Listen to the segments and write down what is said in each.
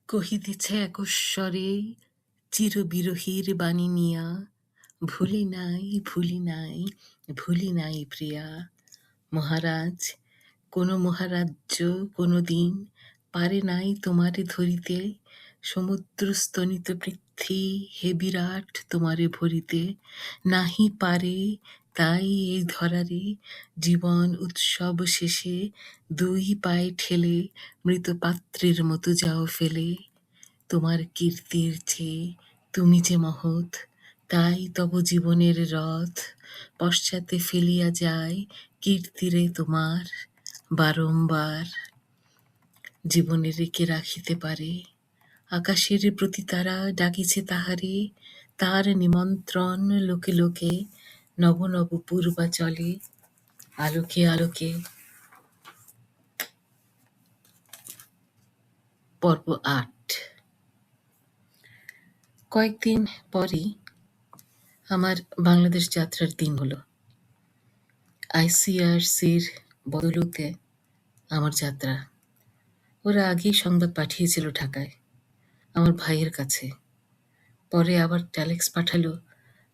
কহিতেছে একস্বরে চিরবিরহীর বাণী নিয়া, ভুলি নাই ভুলি নাই ভুলি নাই প্রিয়া। মহারাজ, কোন মহারাজ্য কোনো দিন পারে নাই তোমারে ধরিতে, সমুদ্র স্তনিত পৃথ্বী হে বিরাট তোমারে ভরিতে। নাহি পারে তাই এই ধরারে জীবন উৎসব শেষে দুই পায়ে ঠেলে মৃত পাত্রের মতো যাও ফেলে। তোমার কীর্তির চেয়ে তুমি যে মহৎ, তাই তব জীবনের রথ পশ্চাতে ফেলিয়া যায় কীর্তিরে তোমার বারংবার। জীবনে রেখে রাখিতে পারে আকাশের প্রতি তারা ডাকিছে তাহারে, তার নিমন্ত্রণ লোকে লোকে নব নব পূর্বাচলে আলোকে আলোকে। পর্ব ৮। কয়েকদিন পরই আমার বাংলাদেশ যাত্রার দিন হলো। আইসিআরসির বদৌলতে আমার যাত্রা। ওরা আগেই সংবাদ পাঠিয়েছিল ঢাকায়, আমার ভাইয়ের কাছে। পরে আবার টেলেক্স পাঠালো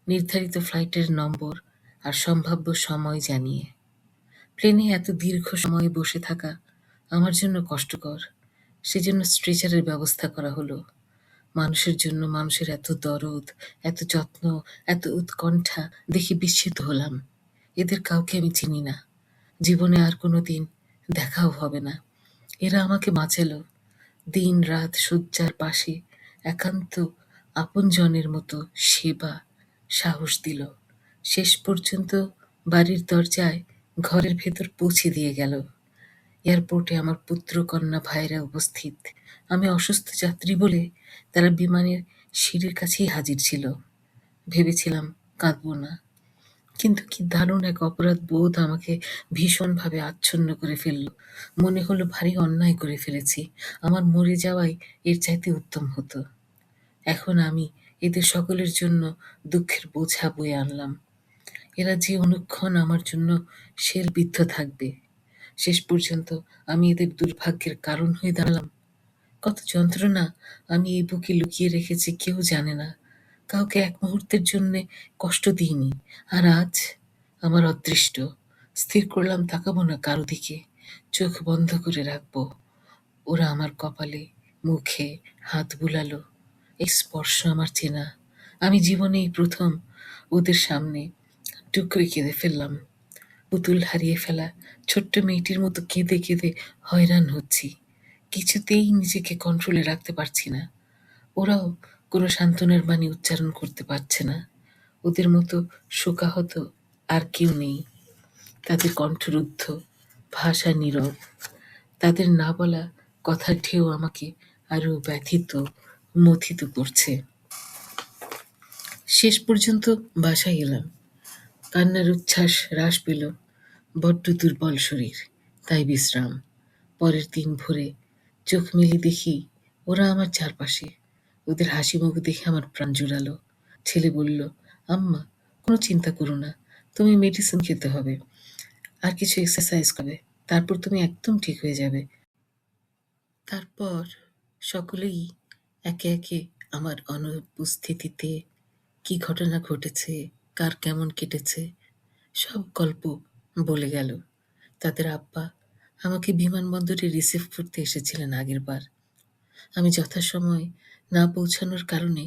নির্ধারিত ফ্লাইটের নম্বর আর সম্ভাব্য সময় জানিয়ে। প্লেনে এত দীর্ঘ সময় বসে থাকা আমার জন্য কষ্টকর, সেজন্য স্ট্রেচারের ব্যবস্থা করা হলো। মানুষের জন্য মানুষের এত দরদ, এত যত্ন, এত উৎকণ্ঠা দেখে বিস্মিত হলাম। এদের কাউকে আমি চিনি না, জীবনে আর কোনো দিন দেখাও হবে না। এরা আমাকে বাঁচালো, দিন রাত শয্যার পাশে একান্ত আপনজনের মতো সেবা, সাহস দিল। শেষ পর্যন্ত বাড়ির দরজায় ঘরের ভেতর পৌঁছে দিয়ে গেল। এয়ারপোর্টে আমার পুত্র কন্যা ভাইয়েরা উপস্থিত। আমি অসুস্থ যাত্রী বলে তারা বিমানের সিঁড়ির কাছেই হাজির ছিল। ভেবেছিলাম কাঁদব না, কিন্তু কি দারুণ এক অপরাধ বোধ আমাকে ভীষণভাবে আচ্ছন্ন করে ফেলল। মনে হলো ভারী অন্যায় করে ফেলেছি, আমার মরে যাওয়াই এর চাইতে উত্তম হতো। এখন আমি এদের সকলের জন্য দুঃখের বোঝা বয়ে আনলাম। এরা যে অনুক্ষণ আমার জন্য শেলবিদ্ধ থাকবে। শেষ পর্যন্ত আমি এদের দুর্ভাগ্যের কারণ হয়ে দাঁড়ালাম। কত যন্ত্রণা আমি এই বুকে লুকিয়ে রেখেছি কেউ জানে না। কাউকে এক মুহূর্তের জন্যে কষ্ট দিইনি। আর আজ আমার অদৃষ্ট। স্থির করলাম তাকাবো না কারো দিকে, চোখ বন্ধ করে রাখবো। ওরা আমার কপালে, মুখে হাত বুলালো। এই স্পর্শ আমার চেনা। আমি জীবনে এই প্রথম ওদের সামনে টুকরে কেঁদে ফেললাম। পুতুল হারিয়ে ফেলা ছোট্ট মেয়েটির মতো কেঁদে কেঁদে হয়রান হচ্ছি। কিছুতেই নিজেকে কন্ট্রোলে রাখতে পারছি না। ওরাও কোনো সান্ত্বনার বাণী উচ্চারণ করতে পারছে না। ওদের মতো শোকাহত আর কেউ নেই। তাদের কণ্ঠরুদ্ধ, ভাষা নীরব। তাদের না বলা কথার ঢেউ আমাকে আরো ব্যথিত, মথিত করছে। শেষ পর্যন্ত বাসায় এলাম। কান্নার উচ্ছ্বাস হ্রাস পেল। বড্ড দুর্বল শরীর, তাই বিশ্রাম। পরের দিন ভোরে চোখ মেলে দেখি ওরা আমার চারপাশে। ওদের হাসি মুখ দেখে আমার প্রাণ জুড়ালো। ছেলে বলল, আম্মা, কোনো চিন্তা করো না, তুমি মেডিসিন খেতে হবে আর কিছু এক্সারসাইজ করবে, তারপর তুমি একদম ঠিক হয়ে যাবে। তারপর সকলেই একে একে আমার অনুপস্থিতিতে কি ঘটনা ঘটেছে, কার কেমন কেটেছে, সব গল্প বলে গেল। তাদের আব্বা আমাকে বিমানবন্দরে রিসিভ করতে এসেছিলেন আগেরবার। আমি যথাসময়ে না পৌঁছানোর কারণে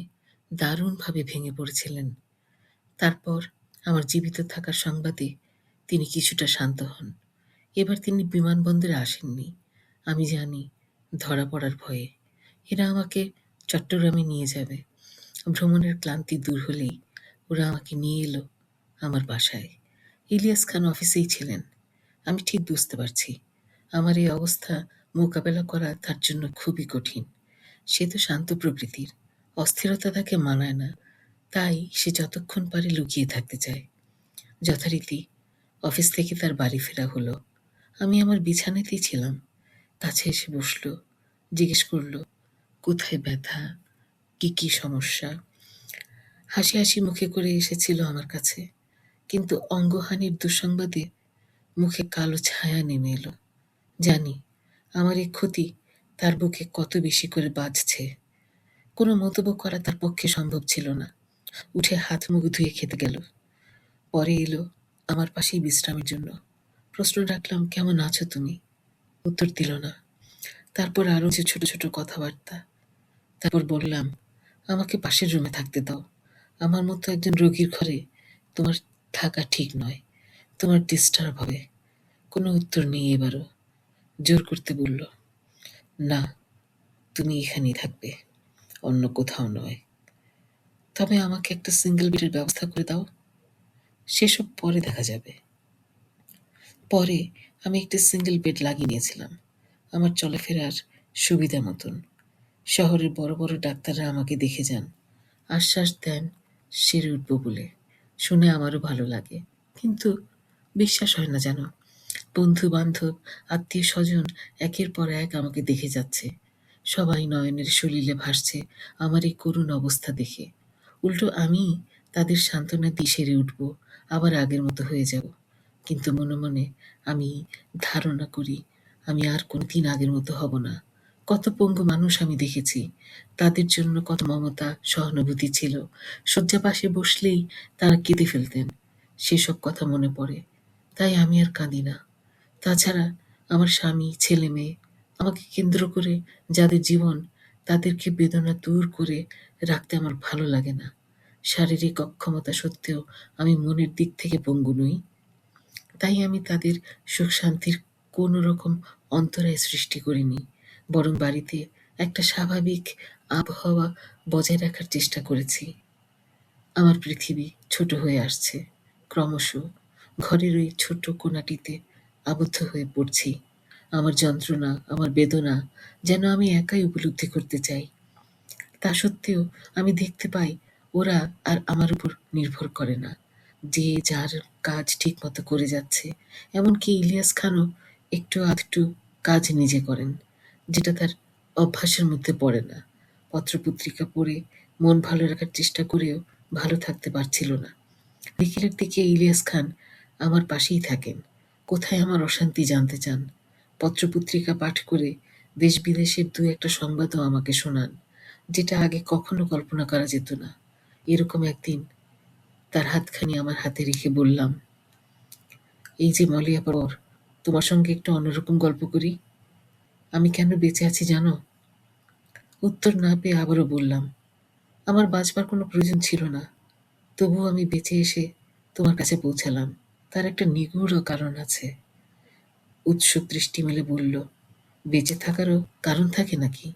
দারুণভাবে ভেঙে পড়েছিলেন। তারপর আমার জীবিত থাকার সংবাদে তিনি কিছুটা শান্ত হন। এবার তিনি বিমানবন্দরে আসেননি, আমি জানি, ধরা পড়ার ভয়ে। এরা আমাকে চট্টগ্রামে নিয়ে যাবে। ভ্রমণের ক্লান্তি দূর হলেই ওরা আমাকে নিয়ে এলো আমার বাসায়। ইলিয়াস খান অফিসেই ছিলেন। আমি ঠিক বুঝতে পারছি আমার এই অবস্থা মোকাবেলা করা তার জন্য খুবই কঠিন। সে তো শান্ত প্রকৃতির, অস্থিরতা তাকে মানায় না, তাই সে যতক্ষণ পারে লুকিয়ে থাকতে চায়। যথারীতি অফিস থেকে তার বাড়ি ফেরা হলো। আমি আমার বিছানাতেই ছিলাম। কাছে এসে বসলো, জিজ্ঞেস করলো কোথায় ব্যথা, কি কি সমস্যা। হাসি হাসি মুখে করে এসেছিল আমার কাছে, কিন্তু অঙ্গহানির দুঃসংবাদে মুখে কালো ছায়া নেমে এলো। জানি আমার এই ক্ষতি তার বুকে কত বেশি করে বাজছে। কোনো মন্তব্য করা তার পক্ষে সম্ভব ছিল না। উঠে হাত মুখ ধুয়ে খেতে গেল। পরে এলো আমার পাশেই বিশ্রামের জন্য। প্রশ্ন রাখলাম, কেমন আছো তুমি? উত্তর দিল না। তারপর আরো যে ছোট ছোট কথাবার্তা। তারপর বললাম, আমাকে পাশের রুমে থাকতে দাও। আমার মতো একজন রোগীর ঘরে তোমার থাকা ঠিক নয়। তোমার ডিস্টার্ব হবে। কোনো উত্তর নেই এবারও। জোর করতে বলল, না, তুমি এখানেই থাকবে, অন্য কোথাও নয়। তবে আমাকে একটা সিঙ্গেল বেডের ব্যবস্থা করে দাও। সেসব পরে দেখা যাবে। পরে আমি একটি সিঙ্গেল বেড লাগিয়ে নিয়েছিলাম আমার চলাফেরার সুবিধা মতন। শহরের বড় বড় ডাক্তাররা আমাকে দেখে যান, আশ্বাস দেন সেরে উঠব বলে। শুনে আমারও ভালো লাগে, কিন্তু বিশ্বাস হয় না যেন। বন্ধু বান্ধব, আত্মীয় স্বজন একের পর এক আমাকে দেখে যাচ্ছে। সবাই নয়নের সলিলে ভাসছে আমার এই করুণ অবস্থা দেখে। উল্টো আমি তাদের সান্ত্বনা দিয়ে সেরে উঠব, আবার আগের মতো হয়ে যাব। কিন্তু মনে মনে আমি ধারণা করি আমি আর কোনোদিন আগের মতো হব না। কত পঙ্গু মানুষ আমি দেখেছি, তাদের জন্য কত মমতা সহানুভূতি ছিল। শয্যা পাশে বসলেই তারা কেঁদে ফেলতেন। সেসব কথা মনে পড়ে, তাই আমি আর কাঁদি না। তাছাড়া আমার স্বামী, ছেলে মেয়ে, আমাকে কেন্দ্র করে যাদের জীবন, তাদেরকে বেদনা দূর করে রাখতে আমার ভালো লাগে না। শারীরিক অক্ষমতা সত্ত্বেও আমি মনের দিক থেকে পঙ্গু নই। তাই আমি তাদের সুখ শান্তির কোনো রকম অন্তরায় সৃষ্টি করিনি, বরং বাড়িতে একটা স্বাভাবিক আবহাওয়া বজায় রাখার চেষ্টা করেছি। আমার পৃথিবী ছোট হয়ে আসছে ক্রমশ। ঘরের ওই ছোট কোণাটিতে আবদ্ধ হয়ে পড়ছি। আমার যন্ত্রণা, আমার বেদনা যেন আমি একাই উপলব্ধি করতে চাই। তা সত্ত্বেও আমি দেখতে পাই ওরা আর আমার উপর নির্ভর করে না। যে যার কাজ ঠিকমতো করে যাচ্ছে। এমনকি ইলিয়াস খানও একটু আধটু কাজ নিজে করেন, যেটা তার অভ্যাসের মধ্যে পড়ে না। পত্রপত্রিকা পড়ে মন ভালো রাখার চেষ্টা করেও ভালো থাকতে পারছিল না। বিকেলের দিকে ইলিয়াস খান আমার পাশেই থাকেন। কোথায় আমার অশান্তি জানতে চান। পত্রপত্রিকা পাঠ করে দেশ বিদেশের দু একটা সংবাদও আমাকে শোনান, যেটা আগে কখনো কল্পনা করা যেত না। এরকম একদিন তার হাতখানি আমার হাতে রেখে বললাম, এই যে মলিয়া পর, তোমার সঙ্গে একটু অন্যরকম গল্প করি। আমি কেন বেঁচে আছি জানো? উত্তর না পেয়ে আবারও বললাম, আমার বাঁচবার কোনো প্রয়োজন ছিল না, তবুও আমি বেঁচে এসে তোমার কাছে পৌঁছালাম। তার একটা নিগূঢ় কারণ আছে। উৎসুক দৃষ্টি মেলে বলল, বেঁচে থাকারও কারণ থাকে নাকি?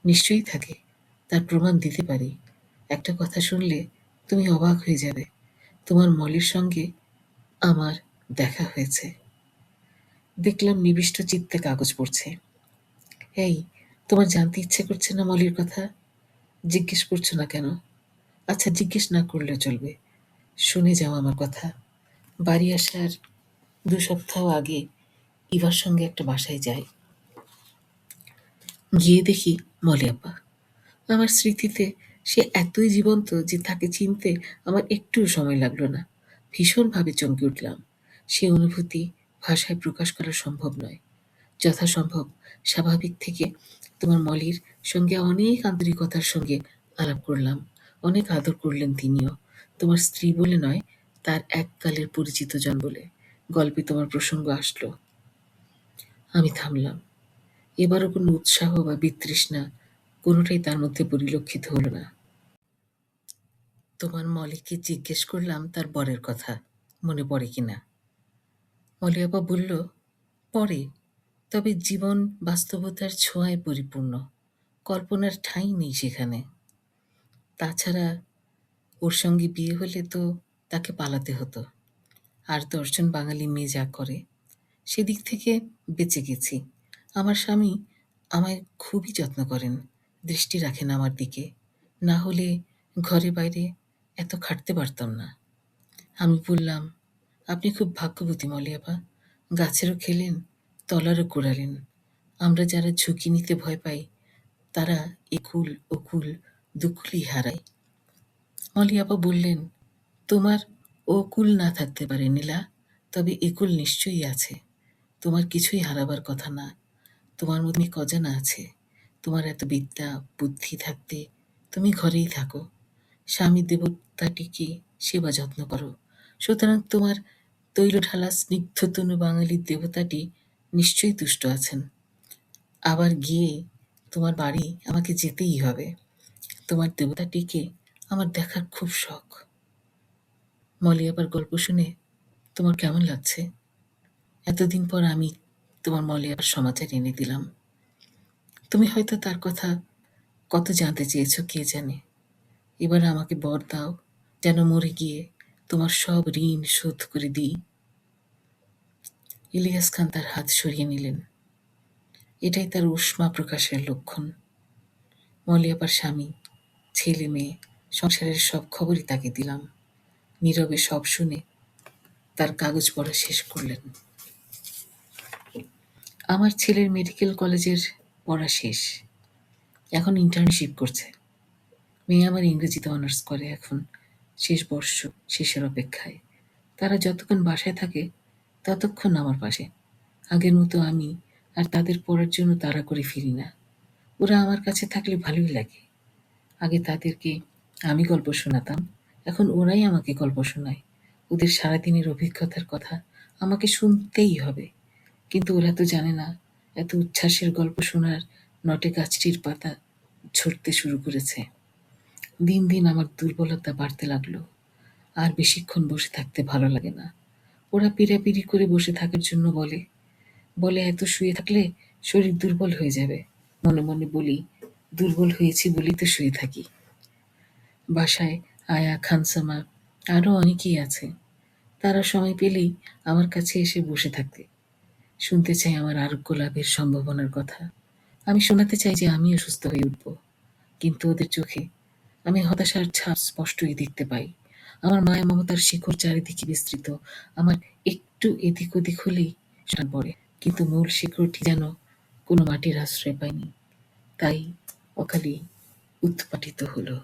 নিশ্চয়ই থাকে, তার প্রমাণ দিতে পারি। একটা কথা শুনলে তুমি অবাক হয়ে যাবে। তোমার মলির সঙ্গে আমার দেখা হয়েছে। দেখলাম নিবিষ্ট চিত্তে কাগজ পড়ছে। এই, তোমার জানতে ইচ্ছে করছে না মলির কথা? জিজ্ঞেস করছো না কেন? আচ্ছা, জিজ্ঞেস না করলেও চলবে। শুনে যাও আমার কথা। বাড়ি আসার 2 সপ্তাহ আগে ইভার সঙ্গে একটা বাসায় যাই। গিয়ে দেখি মলি আপা। আমার স্মৃতিতে সে এতই জীবন্ত যে তাকে চিনতে আমার একটুও সময় লাগলো না। ভীষণভাবে চমকে উঠলাম। সে অনুভূতি ভাষায় প্রকাশ করা সম্ভব নয়। যথাসম্ভব স্বাভাবিক থেকে তোমার মলির সঙ্গে অনেক আন্তরিকতার সঙ্গে আলাপ করলাম। অনেক আদর করলেন তিনিও। তোমার স্ত্রী বলে নয়, তার এককালের পরিচিত জন বলে। গল্পে তোমার প্রসঙ্গ আসলো। আমি থামলাম। এবারও কোনো উৎসাহ বা বিতৃষ্ণা কোনোটাই তার মধ্যে পরিলক্ষিত হলো না। তোমার মলিকে জিজ্ঞেস করলাম তার বরের কথা, মনে পড়ে কিনা। মলি আপা বলল, পড়ে, তবে জীবন বাস্তবতার ছোঁয়ায় পরিপূর্ণ। কল্পনার ঠাঁই নেই সেখানে। তাছাড়া ওর সঙ্গে বিয়ে হলে তো তাকে পালাতে হতো। আর 10 জন বাঙালি মেয়ে যা করে, সেদিক থেকে বেঁচে গেছি। আমার স্বামী আমায় খুবই যত্ন করেন, দৃষ্টি রাখেন আমার দিকে। না হলে ঘরে বাইরে এত খাটতে পারতাম না। আমি বললাম, আপনি খুব ভাগ্যবতী মলি আপা। গাছেরও খেলেন, তলারও কুড়ালেন। আমরা যারা ঝুঁকি নিতে ভয় পাই, তারা একুল ওকুল দুকুলই হারায়। মলি আপা বললেন, তোমার ওকুল না থাকতে পারে নীলা, তবে একুল নিশ্চয়ই আছে। তোমার কিছুই হারাবার কথা না। তোমার মধ্যে অজানা আছে। তোমার এত বিদ্যা বুদ্ধি থাকতে তুমি ঘরেই থাকো, স্বামী দেবতাটিকে সেবা যত্ন করো। সুতরাং তোমার তৈলঢালা স্নিগ্ধতনু বাঙালির দেবতাটি নিশ্চয়ই তুষ্ট আছেন। আবার গিয়ে তোমার বাড়ি আমাকে যেতেই হবে। তোমার দেবতাটিকে আমার দেখার খুব শখ। মলি আবার গল্প শুনে তোমার কেমন লাগছে? এতদিন পর আমি তোমার মলে আবার সমাচার এনে দিলাম। তুমি হয়তো তার কথা কত জানতে চেয়েছো কে জানে। এবার আমাকে বর দাও, যেন মরে গিয়ে তোমার সব ঋণ শোধ করে দিই। ইলিয়াস খান তার হাত সরিয়ে নিলেন। এটাই তার উষ্মা প্রকাশের লক্ষণ। মলি আবার স্বামী, ছেলে মেয়ে, সংসারের সব খবরই তাকে দিলাম। নীরবে সব শুনে তার কাগজ পড়া শেষ করলেন। আমার ছেলের মেডিকেল কলেজের পড়া শেষ, এখন ইন্টার্নশিপ করছে। মেয়ে আমার ইংরেজিতে অনার্স করে এখন, শেষ বর্ষ শেষের অপেক্ষায়। তারা যতক্ষণ বাসায় থাকে ততক্ষণ আমার পাশে। আগের মতো আমি আর তাদের পড়ার জন্য তাড়া করে ফিরি না। ওরা আমার কাছে থাকলে ভালোই লাগে। আগে তাদেরকে আমি গল্প শোনাতাম, এখন ওরাই আমাকে গল্প শোনায়। ওদের সারাদিনের অভিজ্ঞতার কথা আমাকে শুনতেই হবে। কিন্তু ওরা তো জানে না এত উচ্ছ্বাসের গল্প শোনার নটে গাছটির পাতা ঝরতে শুরু করেছে। দিন দিন আমার দুর্বলতা বাড়তে লাগলো। আর বেশিক্ষণ বসে থাকতে ভালো লাগে না। ওরা পিড়াপিড়ি করে বসে থাকার জন্য বলে, বলে এত শুয়ে থাকলে শরীর দুর্বল হয়ে যাবে। মনে মনে বলি, দুর্বল হয়েছি বলেই তো শুয়ে থাকি। বাসায় আয়া, খানসামা আরও অনেকেই আছে। তারা সময় পেলেই আমার কাছে এসে বসে থাকে, শুনতে চাই আমার আরোগ্য লাভের সম্ভাবনার কথা। আমি শোনাতে চাই যে আমিও সুস্থ হয়ে উঠব। কিন্তু ওদের চোখে আমি হতাশার ছাপ স্পষ্টই দেখতে পাই। আমার মায়া মমতার শিকড় চারিদিকে বিস্তৃত। আমার একটু এদিক ওদিক হলেই টান পড়ে, কিন্তু মূল শিকড়টি যেন কোনো মাটির আশ্রয় পায়নি, তাই অকালেই উৎপাটিত হলো।